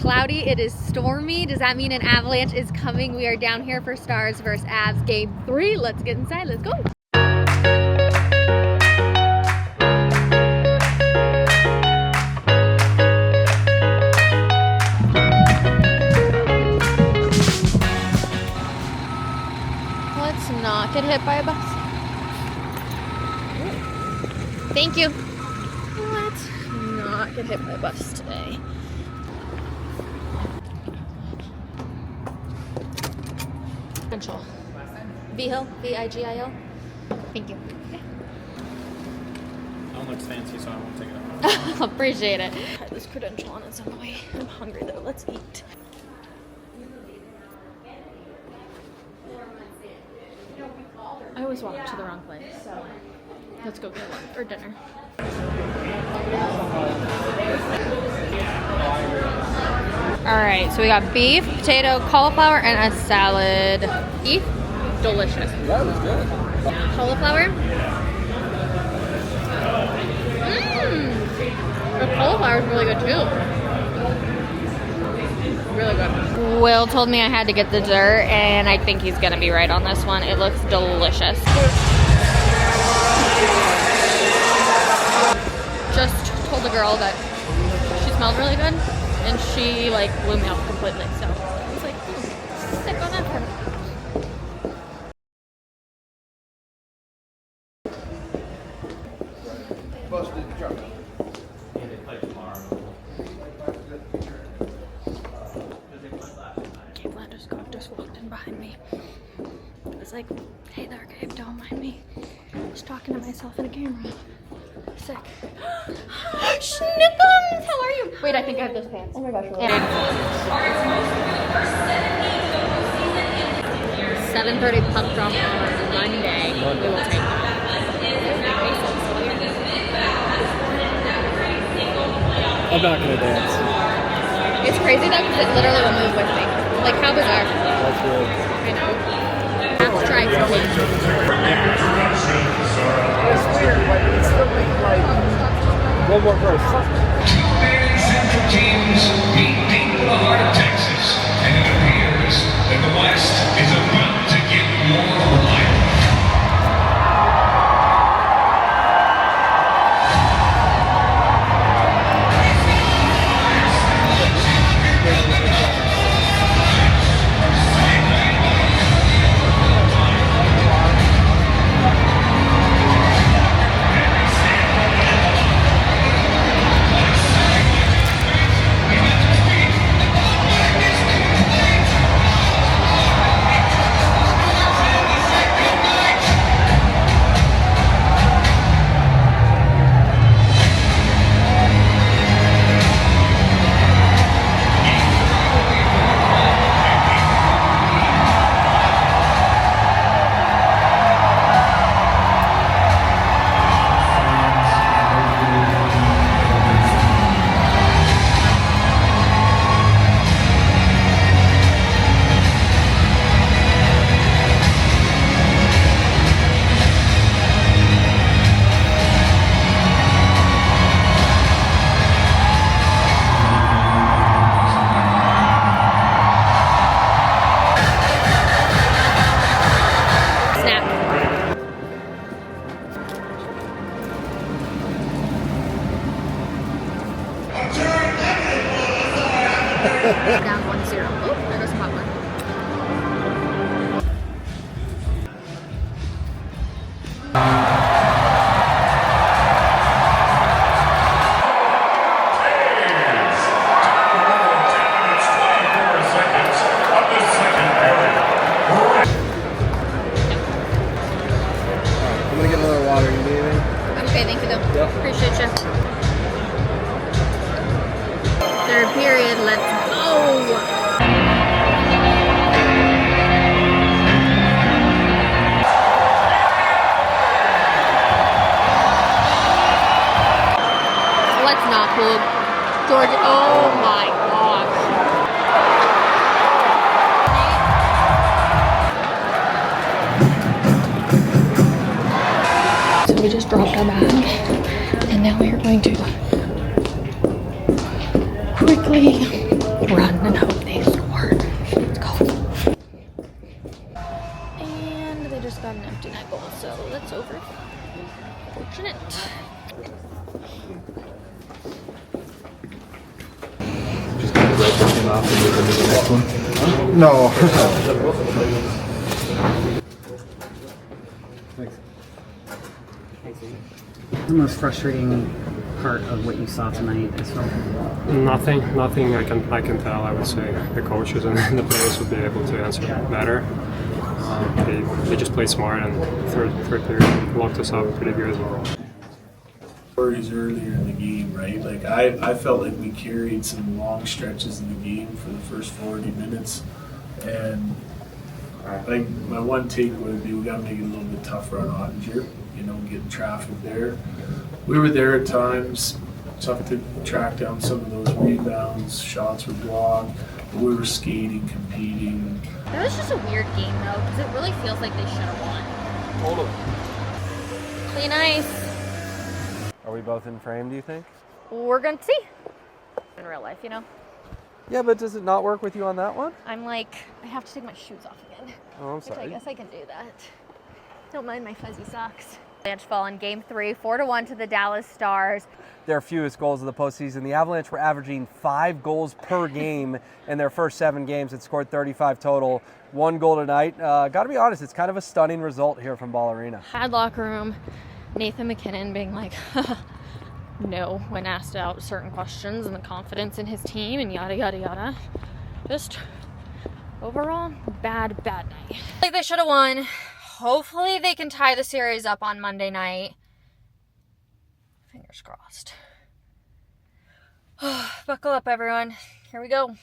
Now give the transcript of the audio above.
cloudy, it is stormy. Does that mean an avalanche is coming? We are down here for Stars versus Avs Game 3. Let's get inside, let's go. Let's not get hit by a bus. Thank you. Let's not get hit by a bus today. Vigil. Vigil? V-I-G-I-L? Thank you. That one looks fancy, so I won't take it off. Appreciate it. Try this credential on its own way. I'm hungry though. Let's eat. I always walk to the wrong place, so let's go get lunch or dinner. Alright, so we got beef, potato, cauliflower, and a salad. Eat? Delicious. That was good. Cauliflower? The cauliflower is really good too. Really good. Will told me I had to get the dessert, and I think he's gonna be right on this one. It looks delicious. Just told the girl that she smelled really good, and she like blew me off completely. So I was like, sick on that part. Just walked in behind me. I was like, hey there, Gabe, don't mind me. Just talking to myself in a camera. Sick. Schnickums! How are you? Wait, I think I have those pants. Oh my gosh. Really? 7:30 puck drop on Monday. We will take them. I'm not gonna dance. It's crazy though, because it literally will move with me. Like, how bizarre. That's good. I know. Have to try it for me. It's weird, but it's still like one more verse. Two very central teams beat deep in the heart of Texas, and it appears that the West is about to get more life. Down 1-0. Oh, there goes popcorn. I'm gonna get another water. You need anything? I'm okay, thank you though. Yep. Appreciate you. Third period, let's go! Let's not pull Georgia. Oh my gosh. So we just dropped our bag, and now we are going to quickly run and hope they score. Let's go. And they just got an empty net goal, so that's over. Fortunate. Just gonna write this one off and move into the next one. No. Thanks. The most frustrating part of what you saw tonight is from Nothing I can tell. I would say the coaches and the players would be able to answer better. They just played smart, and third period locked us up pretty good. Stories earlier in the game, right? Like I felt like we carried some long stretches in the game for the first 40 minutes, and like my one take would be we got to make it a little bit tougher on Ottinger. You know, getting traffic there. We were there at times. Tough to track down some of those rebounds. Shots were blocked. But we were skating, competing. That was just a weird game though, because it really feels like they should have won. Totally. Clean ice. Are we both in frame, do you think? We're gonna see. In real life, you know? Yeah, but does it not work with you on that one? I'm like, I have to take my shoes off again. Oh, I'm Which I sorry. guess I can do that. Don't mind my fuzzy socks. Avalanche fall in Game 3, 4-1 to the Dallas Stars. Their fewest goals of the postseason. The Avalanche were averaging 5 goals per game in their first 7 games and scored 35 total. 1 goal tonight. Got to be honest, it's kind of a stunning result here from Ball Arena. Had locker room, Nathan McKinnon being like, no, when asked out certain questions, and the confidence in his team and yada, yada, yada. Just overall, bad night. Like they should have won. Hopefully they can tie the series up on Monday night. Fingers crossed. Buckle up, everyone. Here we go.